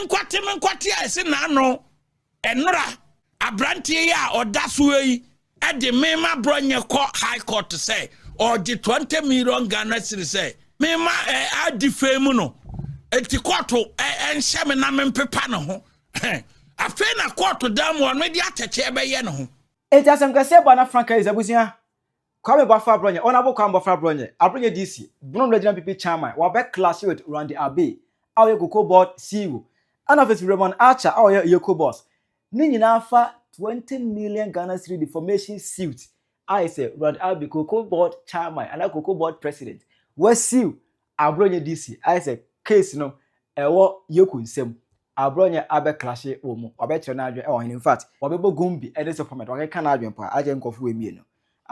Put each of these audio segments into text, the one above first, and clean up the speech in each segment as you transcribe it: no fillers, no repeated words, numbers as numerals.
menkwate ese na no enora abrantie ya odaso yi e de mema Abronye ko high court say or the 20 million Ghana cedi say mema a defame no enti court enhye me na mempepa no ho afa na court dam won me di ateche ebe ye no ho enti asem kase bana franka izabusia kwame bafa Abronye honorable kwame bafa Abronye Dc Bruno Regional PP chairman wa be clash with Randy Abe our EOCO board CEO and of Raymond Archer our EOCO boss ni nyina fa 20 million Ghana cedi defamation suit I say Randy Abe EOCO board chairman and EOCO board president we sue Abronye Dc I say case no ewo EOCO nsem Abronye abe clash wo mu obetire na adwen e in fact obebo gumbi e dey supplement wa ka na adwen pa aje nkofo emi no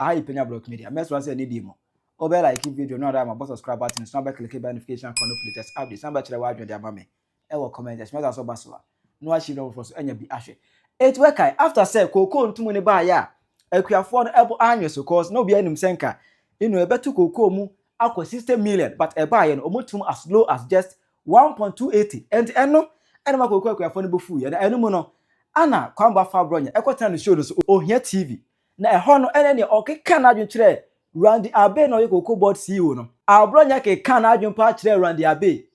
I Penyah block media. Mess once any demo. Over like video, no other my subscribe button, snap click notification for no latest updates. Number chile wa join abame. E will comment just make so basoa. No achi no for so enya bi ahwe. It work after say koko ntumu ne ba ya. Akuafo no ebo anyo so cause no be anim senka. Inu ebetu koko mu akwa 60 million but e ba ye no omotum as low as just 1.280 and eno ma koko akuafo no bofu ye na enu mu no ana kwamba fa Abronye ekota no show no so ohia TV na ehọ no ene ne okeka na adwen kire Randy Abe no EOCO board CEO no Abronye keka na adwen pa kire Randy Abe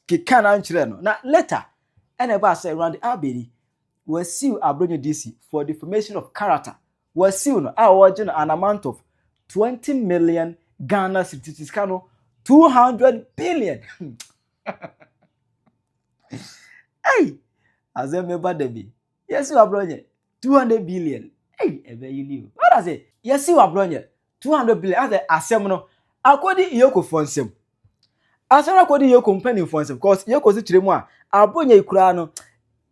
keka na kire no na later ene ba say Randy Abe we sue Abronye Dc for defamation of character we sue no awarding an amount of 20 million Ghana cedis kano 200 billion hey azemeba debi yes Abronye 200 billion. Hey, you knew. What I say? Yes, you Abronye 200 billion. As a asem no, according EOCO fonsem. Asem according EOCO company fonsem. Because EOCO si chire mu a Abronye ikura no.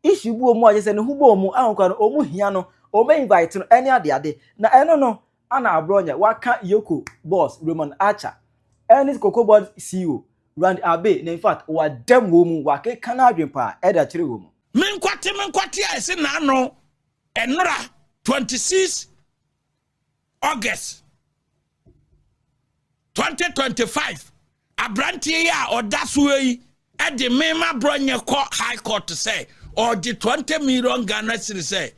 Issue bu omu aje se ne hubo omu ankwa no omu hia no. Omu invite no any ade. Na eno no ana Abronye waka EOCO boss Raymond Archer. Any EOCO board CEO Randy Abe. Na in fact wa dem wo mu wa ke kana adwen pa e da chire wo mu. Menkwate ese na no enora 26 August 2025 abrantie ya odaso yi e de mema Abronye ko high court say or the 20 million Ghana cedi say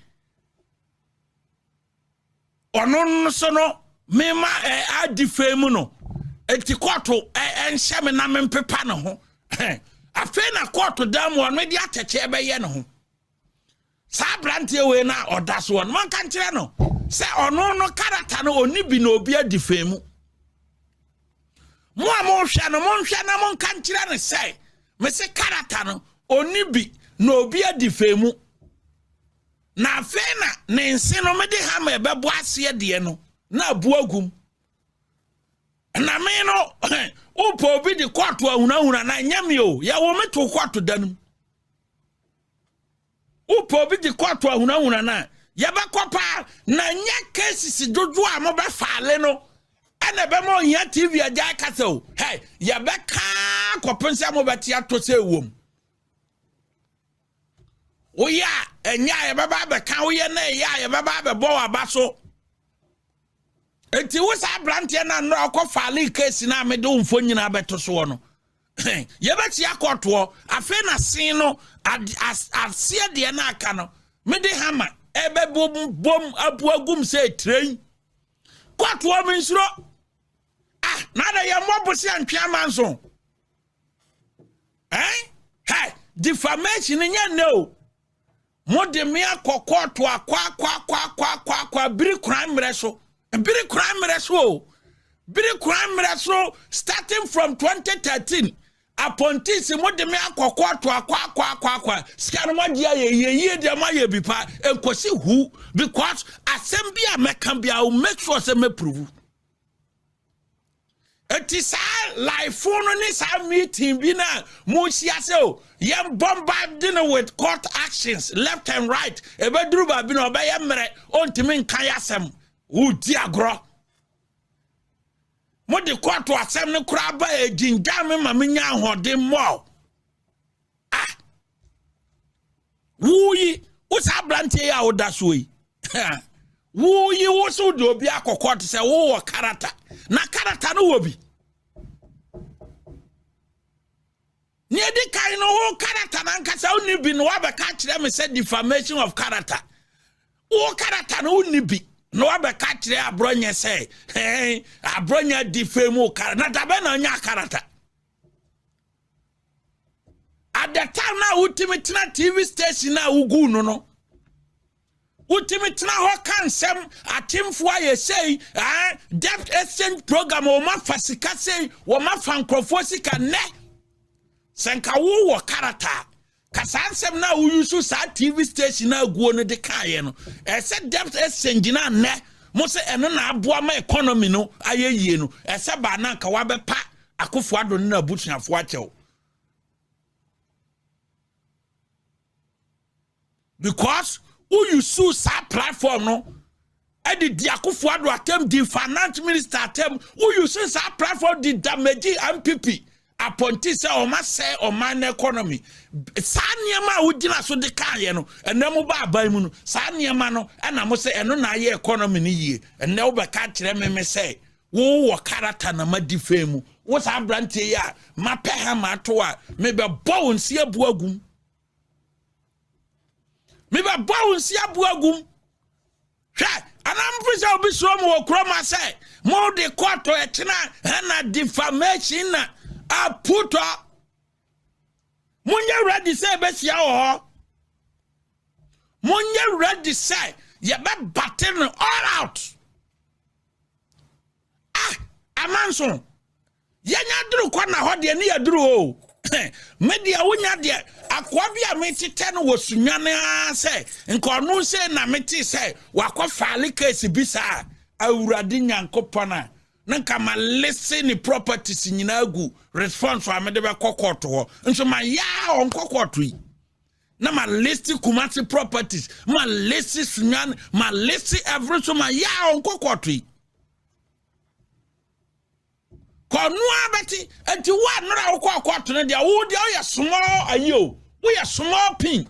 ono so no mema a defame no enti court enhye me na mempepa no ho afa na court dam won me di ateche ebe ye no ho sa brantie we na odaso won man kan kire no se ono no character no oni bi na obi adifemu mo hwa na mon kan kire no se me se character no oni bi na obi adifemu na fe na ne nse no me de ha ma ebebo ase de no na abu agum na me no upo obi di court ahunahuna na nyame o ya wo meto court danum upo bi di court ahunahuna na ya bekopa na nya cases dodo a mo be faale no ene be mo hia TV aja kasa o hey ya be ka kopensa mo beti ato se wom o ya enya ya be ba be ka o ye na ya be ba be bo abaso enti wo sa brantie na no akọ faale case na me do mfo nyina beto so no ye beti akoto afa na sin no asie de na aka no me de hama ebe bom abuagum say train kwato me nsuro na da ye mobosi antwa manso hey defamation nya no mo de me akokoto akwa biri crime reso biri crime reso starting from 2013 upon this mo de me akokoto akwa scan mo dia ye de ma ye bipa enkosi hu because assembly am bia will make sure say me prove it is life no ni sa meeting bi na mo sia se o ye bombarding with court actions left and right e be duru ba bi na obaye mere ontimi nkan yasem wo di agro mo de kwato asem ne kura ba ejinja me ma menya hode mo wuyi wo sa brantie ya oda so yi wuyi wo so do bi akokot se wo character na character no wo bi near the kind of character and cast only been what the catch them said defamation of character. Oh, character only be no other catch there. Abronye say, hey, Abronye defame character, not a ben character. At the time now, ultimate TV station now, Ugu no. Ultimate now, how can some a team for you say, debt exchange program or ma fasika say, or ma fankofosika ne? Senka wo character. Kasansem na uyusu sa TV station na guo no de kaye no. Ese debt exchange na ne. Mo se eno na aboa ma economy no ayeyie no. Ese ba na nka wa bepa akofo ado na butuafo achew. Because you sue sa platform no e di akofo ado atem di finance minister atem you sue sa platform di damage MPP appointee say o ma say o man economy sa niema wudina so de kaye no enam ba aban mu no sa niema no e na mo say eno na ye economy ni yie enne wo be ka kire me say wo character na ma defame wo sa brante ya ma pe ha ma to a me be bo nsi abu agum me ba bow si abuagum hwe anam prisa obi so mo kroma say mo de koto etina na defamation na aputo munye ready say be sia ho munye ready say ye be batten all out amanso ye nya duru kwa na ho de ne ya duru o media wonya de akwa bia metete no wosunwane say nko no say na meti say wakwa file case bisa awurade nyankopona nka ma listen properties nyina agu response wa me de be kokoto ho nso ma ya on kokoto yi na ma list kumati properties ma list sunyan ma list everything ma ya on kokoto yi Konu abeti enti wa nora wo kokoto ne dia wo dia ye small ayo we are small pin.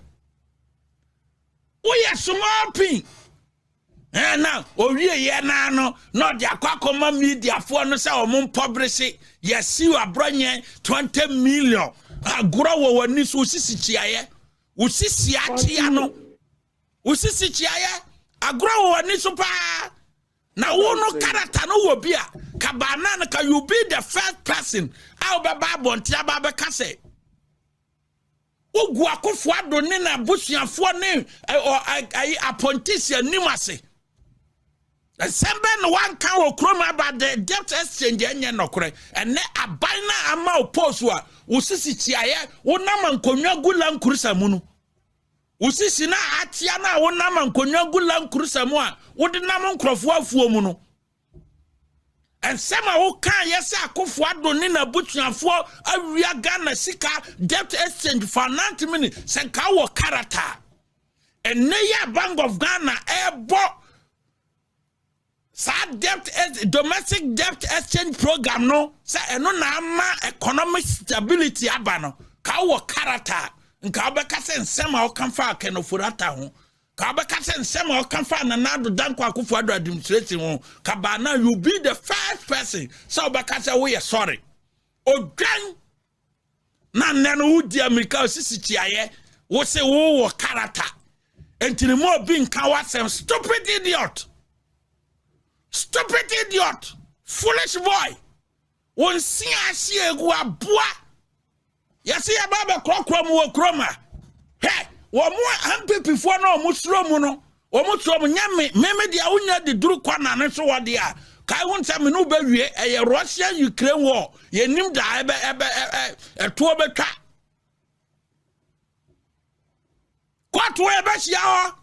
We are small pin. Now, ye na no, not the aquacoma media for no say or moon publish it. Yes, you are Abronye 20 million. A grow when this was Sicilia. Usisiano. Usisitia. A grow when this pa. Now, no character no will be a cabana. Can you be the first person? I'll be Babon Tiababa Casse. Ugu akofo ado ne na busuafo ne appointee nimase sembe no wan kan wo krom about the debt exchange enye nokore ene aban na ama oposu a usisi chiaye wonam nkonwa gula nkurusa mu no usisi na atia na wonam nkonwa gula nkurusa mu a wode nam nkrofo afuo mu no and sema wo kan yesi akofo ado ne na butuafo awia Ghana sika debt exchange finance mini senka wo character and neya Bank of Ghana ebo sa debt domestic debt exchange program no say eno na ama economic stability aba no ka wo character nka be ka se sema wo kan fa kenofurata ho Sema Kamfa na Nado Danko Akufo Addo administration Kabana, you be the first person. So Bakasa we are sorry. Odwan na nenu udi America sisi chiaye wo se wo character. Entini mo bin kawasem stupid idiot. Stupid idiot. Foolish boy. Won si asie egu aboa. Yesi ya baba krokro mu wo kroma. Hey, wo mo ampepi fo na o musro mu no. O musro mu nyame meme dia wonya de duru kwa na ne so wode a. Kai won se me no ba wie eye Russia Ukraine war. Ye nim da ebe to betwa. Kwatu e be hia ho.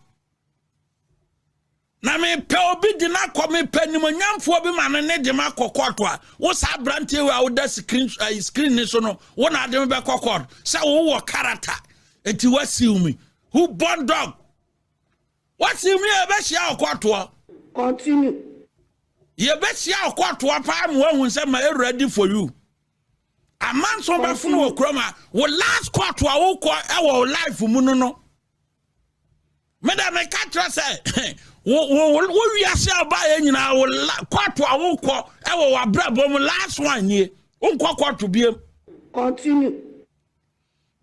Na me pe obi di na ko me pe ni mo nyamfo bi ma ne de ma kokoto a wo sa brante we a wo da screen ni so no wo na de me be kokoto say wo wo character enti wasiu me who born dog wasiu me e be hia okoto continue ye be hia okoto pa mo hu say ma ready for you a man so ba funu wo kroma wo last quarter a wo ko e wo life mu no madam me catch say wo wiase abaye nyina wo kwato awokọ e wo wabrabom last one ye unkọ kwato biem continue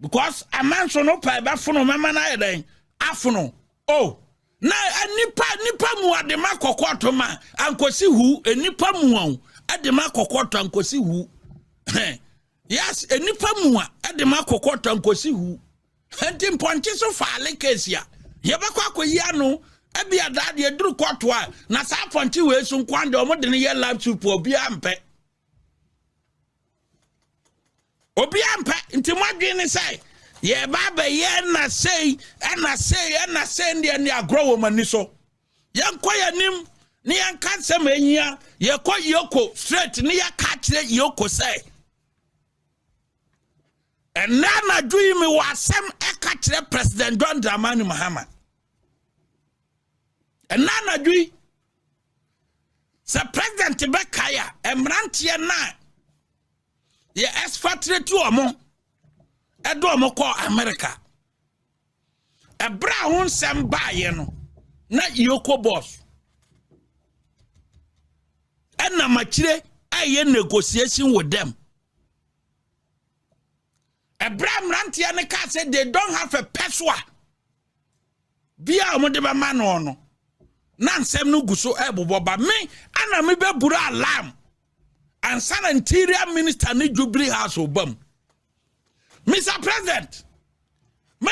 because a man so no pay ba fono mama na yeden afono oh na nipa mu ade makokoto ma ankosi hu enipa mu ade makokoto ankosi hu yes enipa mu ade makokoto ankosi hu enti mponche so faale case ya yebakwa akoyi ano abi adade eduru koto a na sa ponche we so nkwande omode ne ye laptop obi ampe nti mwadwene say ye baba ye na say ndi ni agro wo mani so yankwa yanim ni yanka nsem ehia ye kɔ EOCO straight ni ya ka kire EOCO say enna na dui mi wasem e ka kire President John Dramani Mahama enna na dui se president Bekaya emrantie na ye expatriate omo edo omo ko America ebra ho nsem baaye no na EOCO boss ena machire aye negotiation with them ebra mrantia ne ka say they don't have a peswa bia omo de ba ma no na nsem no guso ebobo ba me ana me be buru alarm and san interior minister ni Jubilee House obam Mr. President me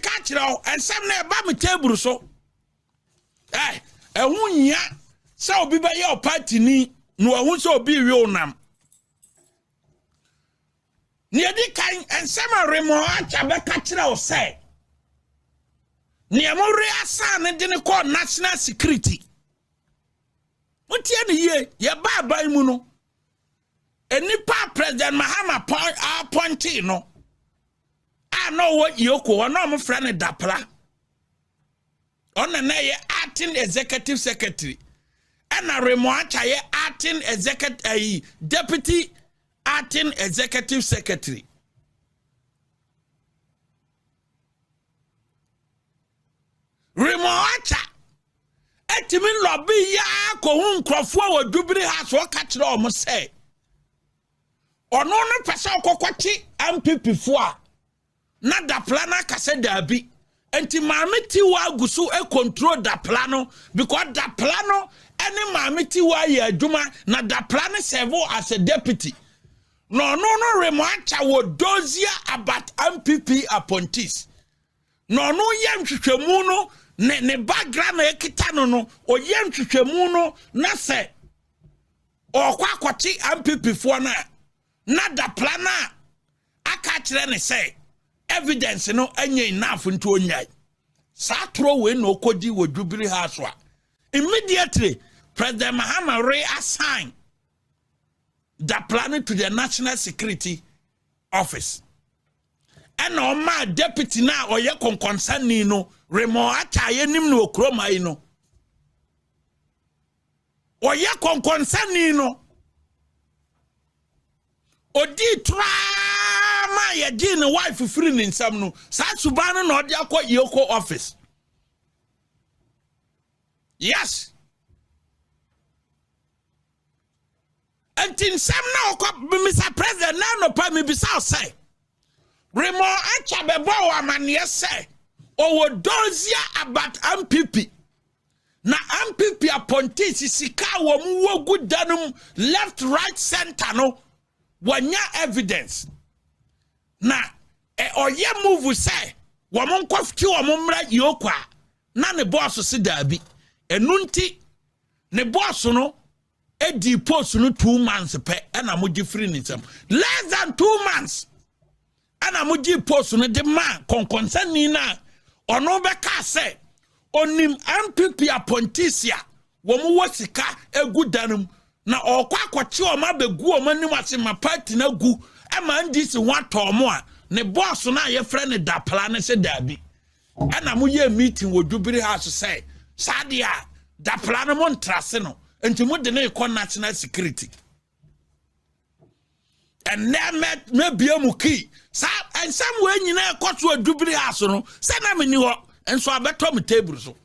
catch now and some na ba me table so ehun ya say obi ba your party ni no ehun so obi wi onam ni edi kan and some remo acha be catch now say ni amore asan de ne call national security mutie ne ye ba ban mu no enipa President Mahama appointee no I know what EOCO or no friend dapla on na ye acting executive secretary and a remoacha ye acting executive deputy acting executive secretary remoacha etimi lobby ya ko hu nkrofo wa Jubilee House wo ka kire o mo say ono no pese okokwachi MPP fo a na da plana kase dabi enti maameti wa gusu e control da plano because da plano any maameti wa ye adwuma na da plano serve as a deputy no remoacha wo dozia about MPP appointees no ye ntwetwemu no ne background e kita no o ye ntwetwemu no na se o kwa kwachi MPP fo na da plana aka kire ne say evidence no anya enough nto onyai satro we no kodi wo Jubilee House immediately President Mahama reassign the plan to the National Security Office and on my deputy now or ye concern ni no remo acha ye nim no okroma yi no or ye concern ni no odi tra ma ye di ne wife free ni nsam no sa subano na odi akọ EOCO office yes until some now Mr. President now no pa me be say remo acha bebo wa manie say o dozia about MPP na MPP appointees sika wo mu wo gudanum left right center no wanya evidence na oye move say wo mon kwafti wo mra EOCO na ne boss se dabi enunti ne boss no edi post no 2 months pe na moji free ni sam less than 2 months ana moji post no de man concern ni na ono be ka say onim MPP appointees ya wo mu wasika egudanum na okwa akwachi o ma begu o manim ase ma party na gu e ma ndisi wato mo a ne boss na ye friend da plan se dabi ana mo ye meeting wo Jubilee House say sadia da plan mo ntrase no enti mo de na national security and me bia mu ki sa and somewhere nyina ekoto Jubilee House no se na me ni ho enso abeto me table so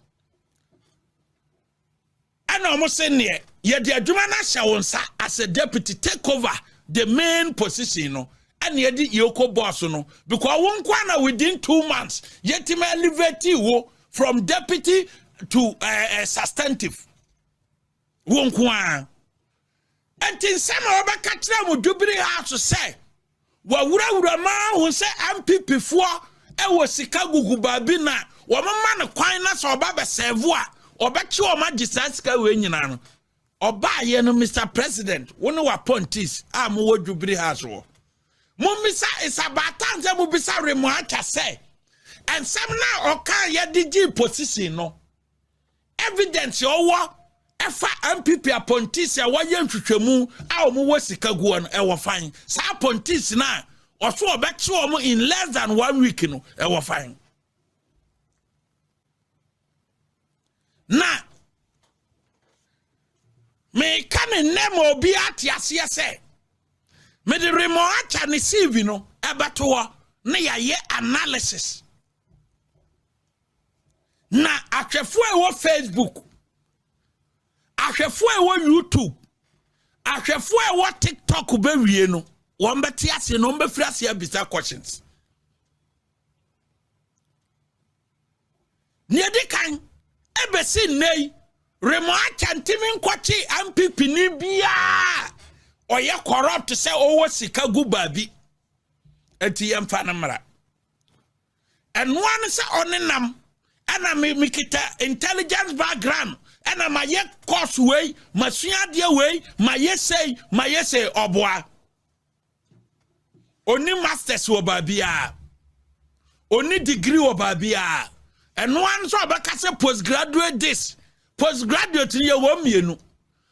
ana omo se ne ye de adwuma na hye wonsa as a deputy take over the main position no and yedi EOCO boss no because one kwana within 2 months yet me elevate wo from deputy to substantive one kwa and in some obaka kire mu dubiri house say wa wura ma hu say MPP fo e wo sika gugu baabi na wo mama ne kwan na so oba be serve a obechi o magisa sika we nyina no oba ye no Mr President woni wa pontis am wo dubiri house wo Mumisa is about time that Mubisa remark say, and some now or can ya DG position no evidence your war efa MPP apontisia wa yen twetwemu a omo wasika guo no e wo fine sa apontis na oso obeche omo in less than 1 week no e wo fine na me kan name obi atiase say me the remote and CV no ebato na ye analysis na ahwefo e wo Facebook ahwefo e wo YouTube ahwefo e wo TikTok be wie no won beti ase no be free ase abisa questions ne de kan ebesi nei remote and timin kwachi MPP ni bia oye corrupt say owo sika gu baabi enti yemfa na mara and one say onenam ana me kita intelligence background ana maye course way masua de way maye say oboa oni masters wo baabi a oni degree wo baabi a and one so abaka say postgraduate this postgraduate ye wo mienu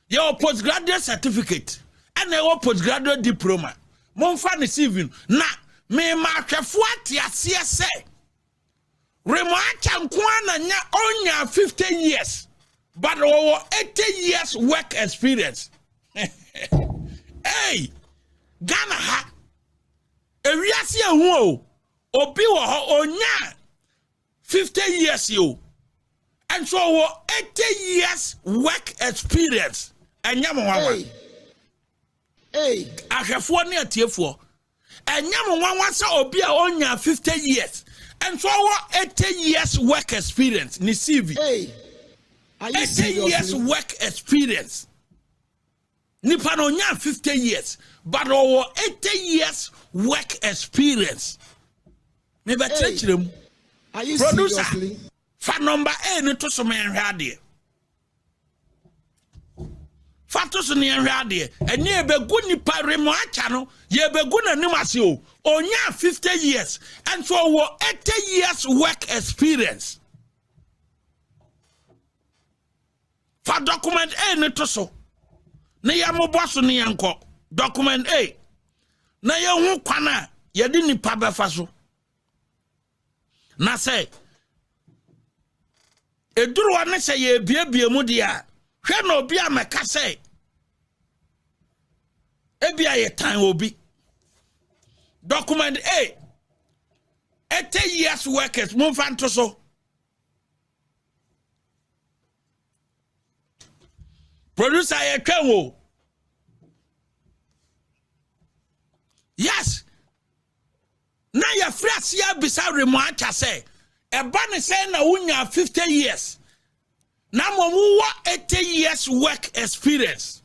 ye postgraduate certificate and a postgraduate diploma. Monfa ne CV na me ma hwefo atiase se. Remoacha nkwana nya onya 50 years but over 80 years work experience. Hey, Ghana ha. Ewiase ehu o. Obi wo ho onya 50 years yo. And so over 80 years work experience. Enya mo wawa. Hey, ahwefo ne atiefo enyam nwanwa se obi a onya 50 years and so 80 years work experience ni CV. Hey, are you 80 years work experience nipa no onya 50 years but over 80 years work experience me ba chirem. Are you producer seriously? Fa number A ni to so me nhwe ade Fatos ni enhwade enye begu nipa remo acha no ye begu nanim ase o onya 50 years and so 80 years work experience fa document A ne to so na ya mo boss ne yanko document A na ye hu kwana ye di nipa befa so na say eduru wa ne say ye biebie mu dia hwe no obi ameka say ebia ye tan obi document A 80 years workers move on to so producer ye twenwo yes na ya frase ya bisa remoacha say eba ne say na wunya 50 years na mo 80 years work experience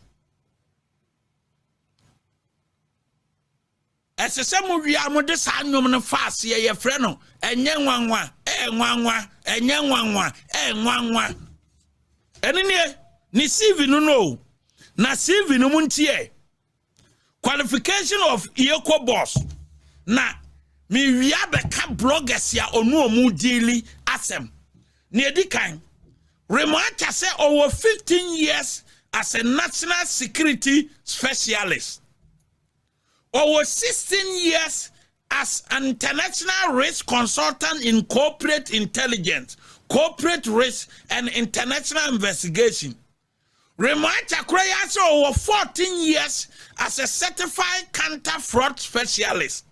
esese mo wi amode sa anwom ne fast ye frɛ no enye nwanwa enye nwanwa eni ni CV no na CV no muntie qualification of EOCO boss na mi wi abeka bloggers ya onu omu daily asem ne edikan Remoacha say over 15 years as a national security specialist. Over 16 years as an international risk consultant in corporate intelligence, corporate risk, and international investigation. Remoacha Kraya say over 14 years as a certified counter-fraud specialist.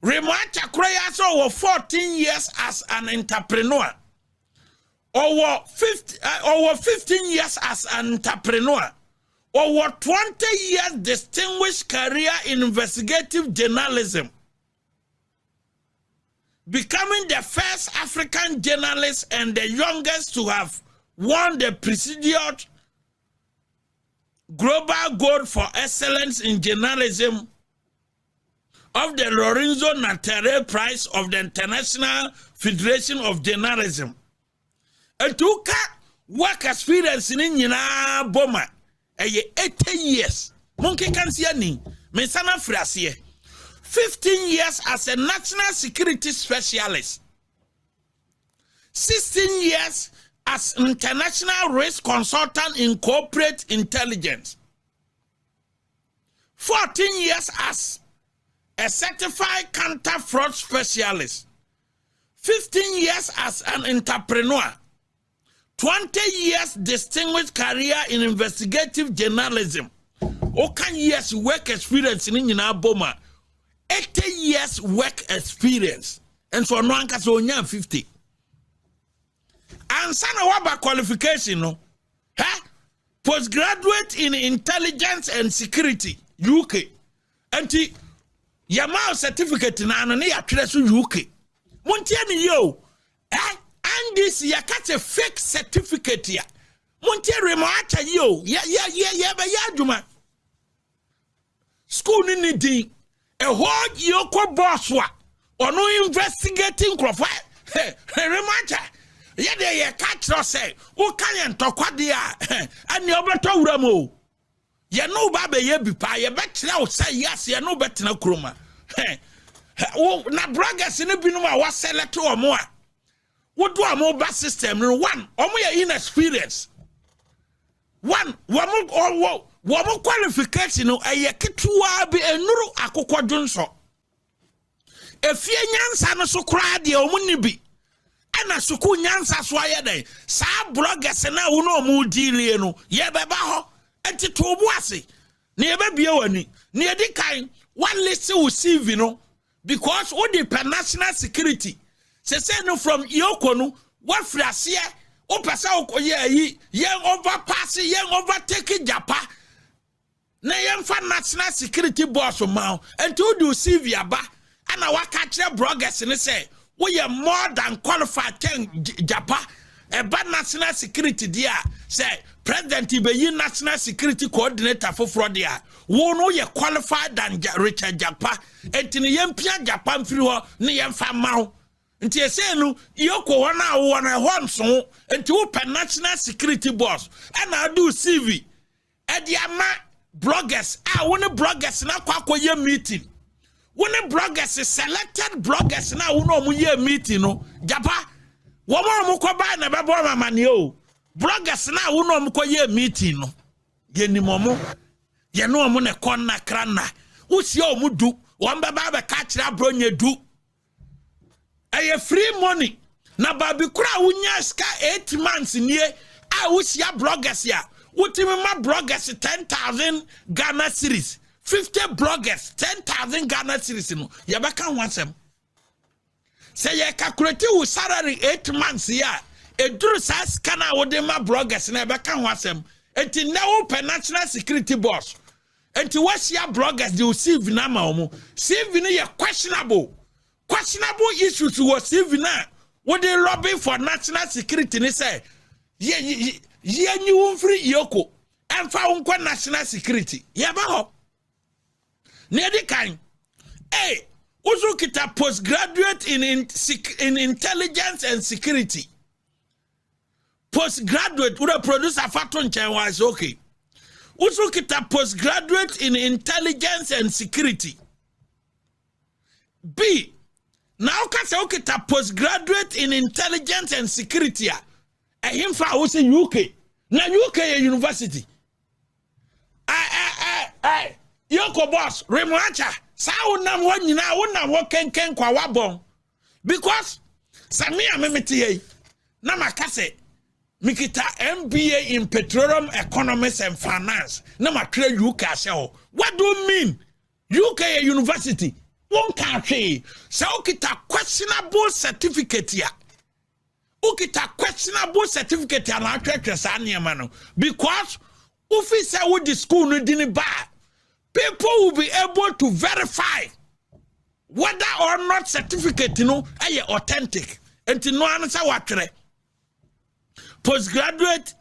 Remoacha Kraya say over 14 years as an entrepreneur. Over 15 years as an entrepreneur, over 20 years distinguished career in investigative journalism, becoming the first African journalist and the youngest to have won the prestigious Global Gold for Excellence in Journalism of the Lorenzo Natale Prize of the International Federation of Journalism. And to work experience in Nina Boma, 80 years. Monkey can see any. Mesana Frasie. 15 years as a national security specialist. 16 years as international risk consultant in corporate intelligence. 14 years as a certified counter-fraud specialist. 15 years as an entrepreneur. 20 years distinguished career in investigative journalism. Okay, years work experience in Boma. 80 years work experience. And so no one can say 50. And sana waba qualification no. Postgraduate in intelligence and security UK. Anti Yamao certificate na anane atresu UK. Montia ni yo. And this yakate fake certificate ya. Montia remacha yo. Ya juma. School ni din. A whole EOCO boss wa. Ono investigating crofile. Remacha. Yede ye catch no say. Who can tokwa dia? And you better uramo. Ye no babe ye bipa. Ye better say yes. Ye no better na kroma. Na braggers in the binuma was select or more. What do a mobile system? One, only inexperience. One more qualification. A yakitua be a nuru akokwa junso. If ye nyansa no so cry the omunibi. Ana suku nyansa swaya day. Sa bloggers na uno mu dili no. Ye beba ho. Enti tobuase. Ni ebe biewani. Ni edi kain. One list will see no. Because all the national security. Se no from EOCO no. What frasia. O pesa o ye overpass. Ye overtake Japan. Na yemfa national security boss ma. Until you see via ba. And our catcher bloggers and say. We are more than qualified Japan. A bad national security dear. Say President Ibeyi national security coordinator for fraud there. Wo no ye qualified than Richard Japan. Entini yempia Japan free ho ne yemfa ma. Nti ese no EOCO wana honso enti wo national security boss. And I do CV. E dia ma bloggers woni bloggers na kwakoye meeting. When bloggers selected bloggers now uno muye meeting no Japa womo mukwa ba na bebo mamani o bloggers now uno mukwa ye meeting no ye ni momo ye no omo ne konna krana usi o mudu wamba ba ka kira Abronye du eye free money na babi kura unya ska 8 months nie a usia bloggers ya utimi ma bloggers 10,000 Ghana cedis 50 bloggers, 10,000 Ghana cedis no. Yabaka wansem. Say ye calculate with salary 8 months here. E duru sa scanner wode ma bloggers na yabaka wansem. Enti na open national security boss. Enti what's your bloggers they receive na ma omo. CV ni ye questionable. Questionable issues was CV na. What they lobby for national security ni say. Ye nyu free EOCO. Emfa unkwa national security. Yabako. Nedi kind. Hey, usu kita postgraduate in intelligence and security. Postgraduate, uda producer fatun chenwa is okay. Usu kita postgraduate in intelligence and security. B. Now kase ukita postgraduate in intelligence and security. Himfa usi UK. Na UK university. EOCO boss, Remwacha, Saunam one yina, una walking ken kwa wabon. Because Samia Memeti, Namakase, Mikita MBA in petroleum economics and finance. Nama trade UK show. What do you mean? UK university. One country. So kita questionable certificate here. Ukita questionable certificate and I mano. Because Ufi say with the school no didn't buy. People will be able to verify whether or not certificate, you know, are authentic. And to know answer what postgraduate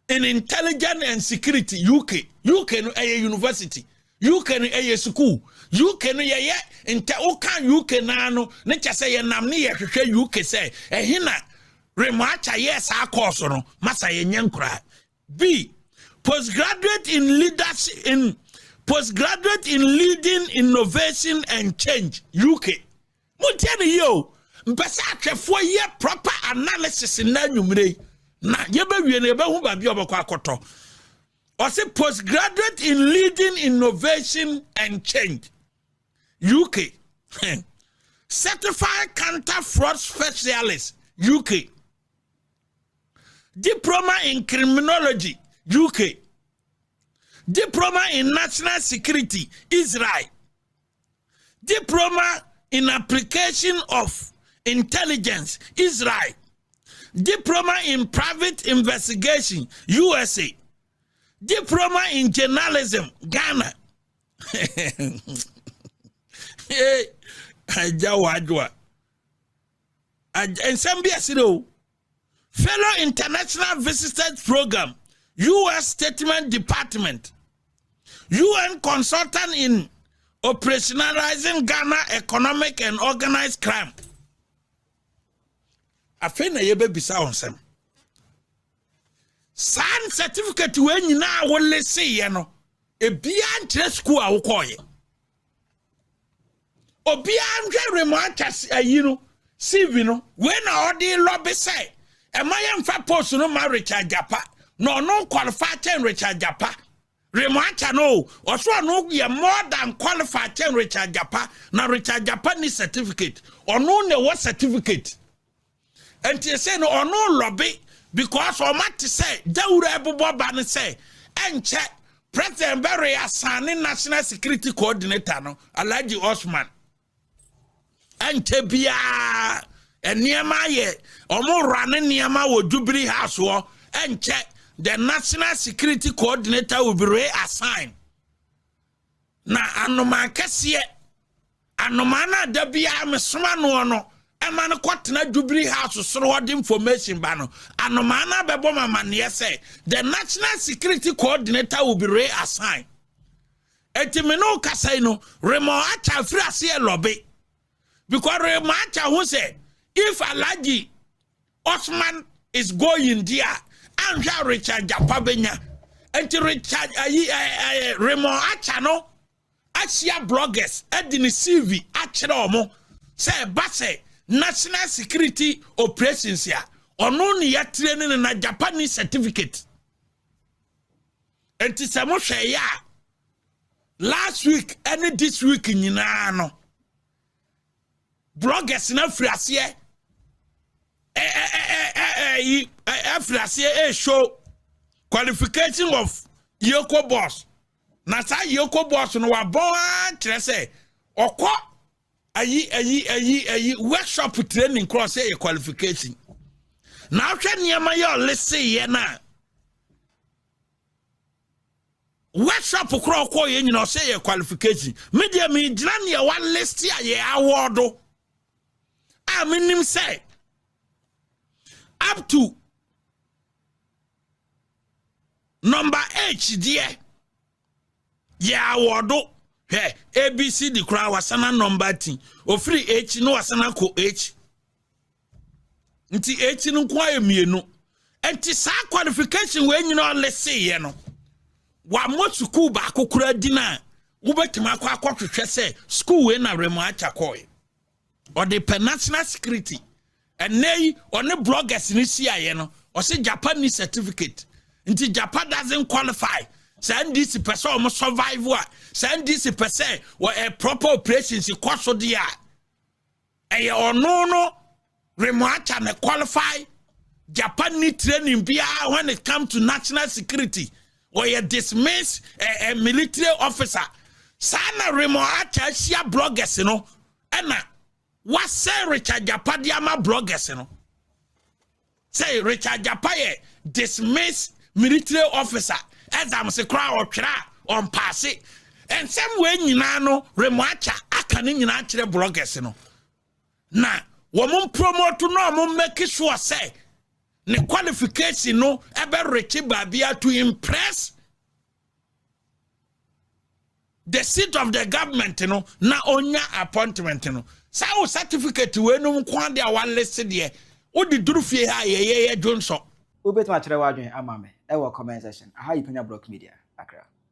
in intelligence and security UK no a university UK no a school UK no ye inte okan UK na no ne chese ye nam ne ye hwehwe UK say ehina remacha yes a course no masa ye nyankura. B postgraduate in leadership postgraduate in leading innovation and change UK. Mutiani yo mpesa atwefo ye proper analysis na nwumre na yebe wie na yebe hu ba bi obakọ akoto. Or say postgraduate in leading innovation and change UK. Certified counter fraud specialist UK. Diploma in criminology UK. Diploma in national security Israel. Diploma in application of intelligence Israel. Diploma in private investigation USA. Diploma in journalism Ghana. And Sambia fellow international visitors program US Statement Department. UN consultant in operationalizing Ghana economic and organized crime. I feel yebe bisa onsem. San certificate we nyina wo lese ye no. E bia ntre school a wo koye. Obia nhwe remote ayi no CV no we na odi lobby say e maye mfa post no ma Richard Japa no qualified ten Richard Japa. Remote no also no ye more than qualified ten Richard Japa na Richard Japa ni certificate or no ne what certificate. And you say no or no lobby because or mat to say Dawura Ebobo ban say and check President Barry assigning national security coordinator no Alhaji Osman and tebia and niama ye omo running niama wo Jubilee House wo and check the national security coordinator will be reassigned. Na anoma kese anoma na da bia mesoma no man kwat na Jubilee House so what information bano anoma na bebo mama ne say the national security coordinator will be reassigned. Etime no kasai no remo acha free ase lobby because remo acha who say if Alhaji Osman is going there and Richard Japa Penyah and Richard remo acha no asia bloggers edini CV achira omo say base national security operations ya ono ne ya training na Japanese certificate enti samo hwe ya last week and this week nyina no bloggers na friase friase show qualification of EOCO boss na sa EOCO boss no wa bon kire say okọ ayi workshop training cross say qualification na hwe niam ya lese ye na workshop kro ko ye nyina say qualification media me gina ne wa list ya ye award a minim say up to number H there ya award hey ABC the crown wasana number 10 o free H no wasana ko H nti H no kwa emienu enti sa qualification we nyina lese ye no wa mo school ba akokura dina wo betima akotwehwe se school we na remo acha koy or the national security and nay on the bloggers ni sia ye no o se Japanese certificate nti Japan doesn't qualify. Send this person almost survive what? Send this person what a proper operations in course of the year. And or no remote and qualify Japan need training bia when it comes to national security or you dismiss a military officer. Sana remote share bloggers, you know. And what say Richard Japadiama bloggers, you know. Say Richard Japaye dismiss military officer. exam se kra otwera on pass and some way nyina no remacha aka ne nyina kire bloggers no na wo mo promote no mo make sure say ne qualification no ebe reach babia to impress the seat of the government no na onya appointment no sa o certificate we no nkwan dia one list there o di duru fie ha ye Johnson Ubet ma kire wadwen amame e wo comment section aha yi Penyah Block Media Accra.